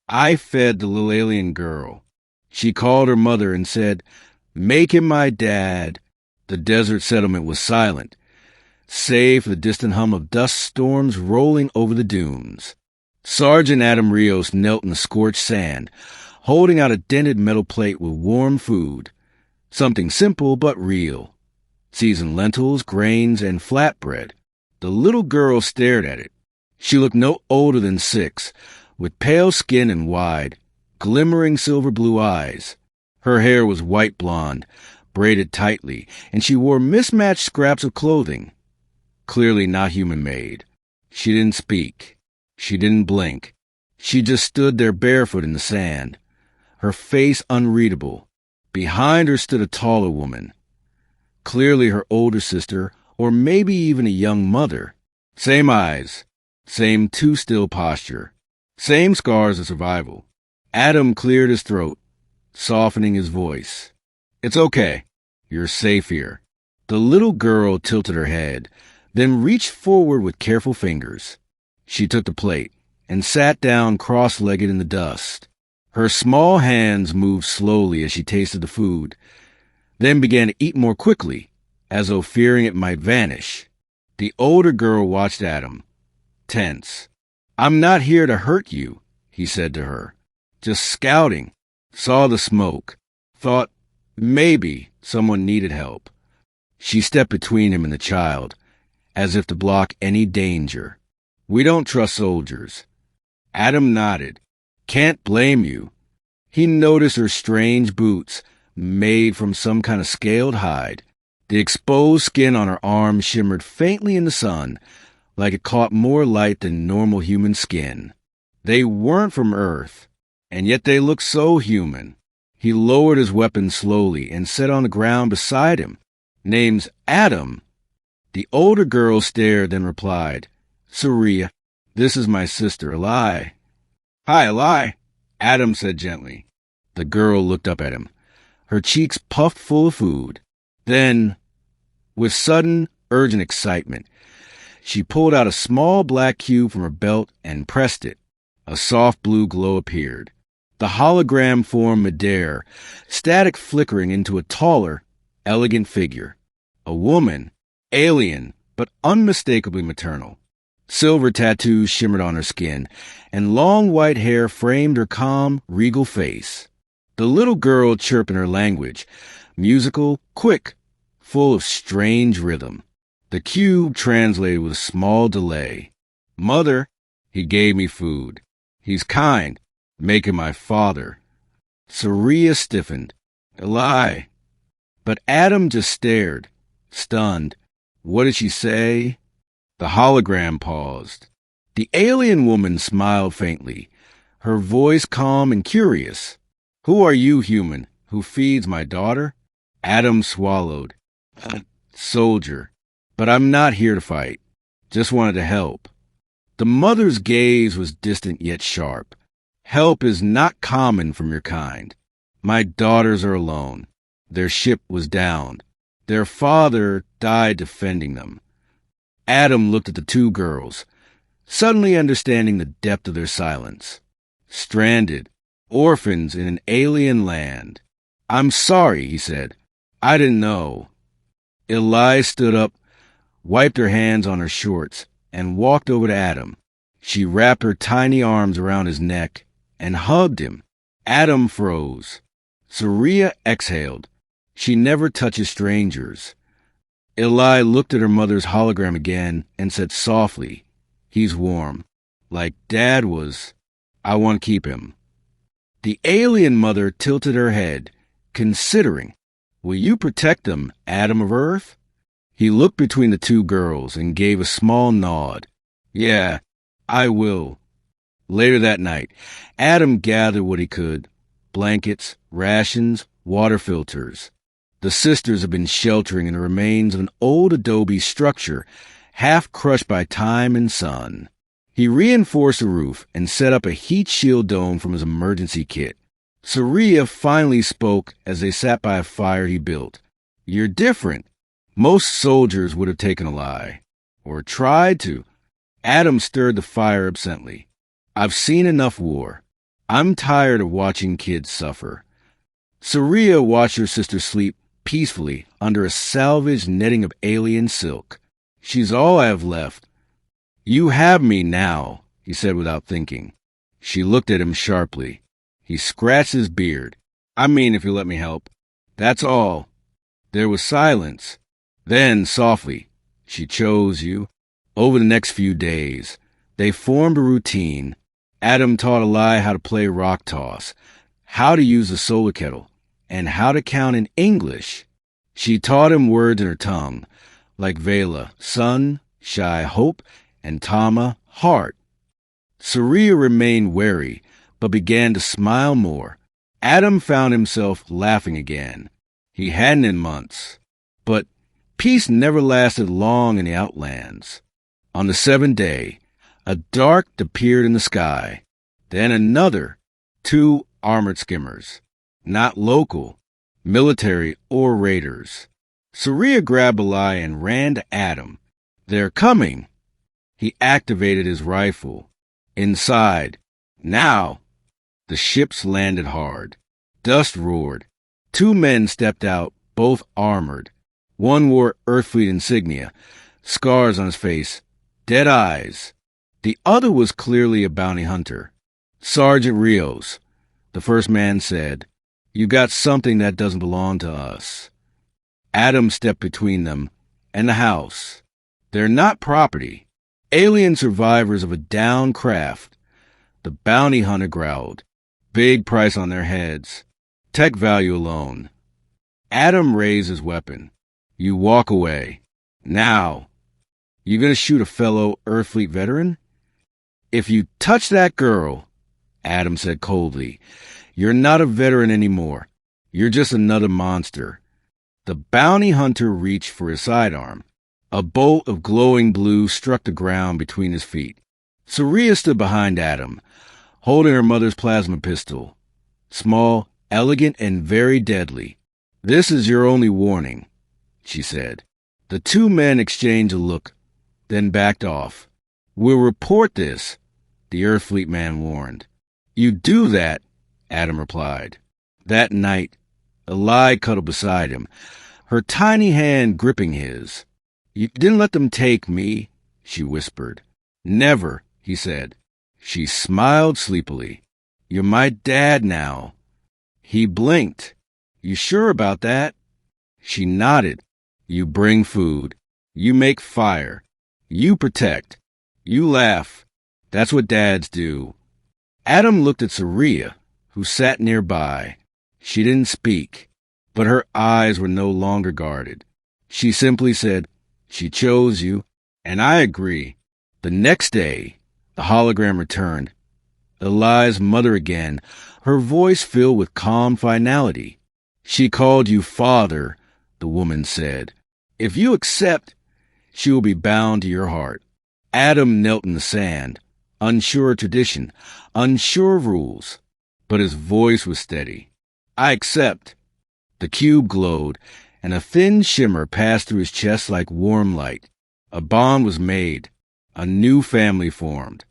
I fed the little alien girl. She called her mother and said, "Make him my dad." The desert settlement was silent, save for the distant hum of dust storms rolling over the dunes. Sergeant Adam Rios knelt in the scorched sand, holding out a dented metal plate with warm food. Something simple but real. Seasoned lentils, grains, and flatbread. The little girl stared at it. She looked no older than 6, with pale skin and wide, glimmering silver blue eyes. Her hair was white blonde, braided tightly, and she wore mismatched scraps of clothing. Clearly not human-made. She didn't speak. She didn't blink. She just stood there barefoot in the sand, her face unreadable. Behind her stood a taller woman, clearly her older sister, or maybe even a young mother. Same eyes, same too-still posture, same scars of survival. Adam cleared his throat, softening his voice. "It's okay. You're safe here." The little girl tilted her head, then reached forward with careful fingers. She took the plate and sat down cross-legged in the dust. Her small hands moved slowly as she tasted the food, then began to eat more quickly, as though fearing it might vanish. The older girl watched Adam, tense. "I'm not here to hurt you," he said to her. "Just scouting. Saw the smoke. Thought maybe someone needed help." She stepped between him and the child, as if to block any danger. "We don't trust soldiers." Adam nodded. "Can't blame you." He noticed her strange boots, made from some kind of scaled hide. The exposed skin on her arm shimmered faintly in the sun, like it caught more light than normal human skin. They weren't from Earth, and yet they looked so human. He lowered his weapon slowly and set on the ground beside him. "Name's Adam." The older girl stared, then replied, "Saria, this is my sister, Eli." "Hi, Eli," Adam said gently. The girl looked up at him, her cheeks puffed full of food. Then, with sudden, urgent excitement, she pulled out a small black cube from her belt and pressed it. A soft blue glow appeared. The hologram formed midair, static flickering into a taller, elegant figure. A woman, alien, but unmistakably maternal. Silver tattoos shimmered on her skin, and long white hair framed her calm, regal face. The little girl chirped in her language, musical, quick, full of strange rhythm. The cube translated with a small delay. "Mother, he gave me food. He's kind, make him my father." Saria stiffened. "Eli." But Adam just stared, stunned. What did she say? The hologram paused. The alien woman smiled faintly, her voice calm and curious. "Who are you, human, who feeds my daughter?" Adam swallowed. "Soldier. But I'm not here to fight. Just wanted to help." The mother's gaze was distant yet sharp. "Help is not common from your kind. My daughters are alone. Their ship was downed. Their father died defending them." Adam looked at the two girls, suddenly understanding the depth of their silence. Stranded, orphans in an alien land. "I'm sorry," he said. "I didn't know." Eli stood up, wiped her hands on her shorts, and walked over to Adam. She wrapped her tiny arms around his neck and hugged him. Adam froze. Saria exhaled. She never touches strangers. Eli looked at her mother's hologram again and said softly, "He's warm. Like Dad was. I want to keep him." The alien mother tilted her head, considering. "Will you protect them, Adam of Earth?" He looked between the two girls and gave a small nod. "Yeah, I will." Later that night, Adam gathered what he could. Blankets, rations, water filters. The sisters had been sheltering in the remains of an old adobe structure, half crushed by time and sun. He reinforced the roof and set up a heat shield dome from his emergency kit. Saria finally spoke as they sat by a fire he built. "You're different. Most soldiers would have taken a lie. Or tried to." Adam stirred the fire absently. "I've seen enough war. I'm tired of watching kids suffer. Saria watched her sister sleep peacefully under a salvaged netting of alien silk. She's all I have left. You have me now, he said without thinking. She looked at him sharply. He scratched his beard. I mean, if you let me help. That's all. There was silence. Then, softly, she chose you. Over the next few days, they formed a routine. Adam taught Eli how to play rock toss, how to use the solar kettle, and how to count in English. She taught him words in her tongue, like Vela, sun, Shai, hope, and Tama, heart. Saria remained wary, but began to smile more. Adam found himself laughing again. He hadn't in months. But peace never lasted long in the outlands. On the seventh day, a dark appeared in the sky. Then another, 2 armored skimmers. Not local, military, or raiders. Saria grabbed Eli and ran to Adam. They're coming. He activated his rifle. Inside. Now. The ships landed hard. Dust roared. 2 men stepped out, both armored. One wore Earthfleet insignia, scars on his face, dead eyes. The other was clearly a bounty hunter. Sergeant Rios, the first man said, "You got something that doesn't belong to us." Adam stepped between them and the house. They're not property. Alien survivors of a downed craft. The bounty hunter growled. Big price on their heads. Tech value alone. Adam raised his weapon. You walk away. Now. You gonna shoot a fellow Earthfleet veteran? If you touch that girl, Adam said coldly, you're not a veteran anymore. You're just another monster. The bounty hunter reached for his sidearm. A bolt of glowing blue struck the ground between his feet. Saria stood behind Adam, holding her mother's plasma pistol. Small, elegant, and very deadly. This is your only warning, she said. The 2 men exchanged a look, then backed off. We'll report this, the Earthfleet man warned. You do that, Adam replied. That night, Eli cuddled beside him, her tiny hand gripping his. You didn't let them take me, she whispered. Never, he said. She smiled sleepily. You're my dad now. He blinked. You sure about that? She nodded. You bring food. You make fire. You protect. You laugh. That's what dads do. Adam looked at Saria, who sat nearby. She didn't speak, but her eyes were no longer guarded. She simply said, she chose you, and I agree. The next day, the hologram returned. Eli's mother again, her voice filled with calm finality. She called you father, the woman said. If you accept, she will be bound to your heart. Adam knelt in the sand, unsure of tradition, unsure of rules, but his voice was steady. I accept. The cube glowed, and a thin shimmer passed through his chest like warm light. A bond was made. A new family formed.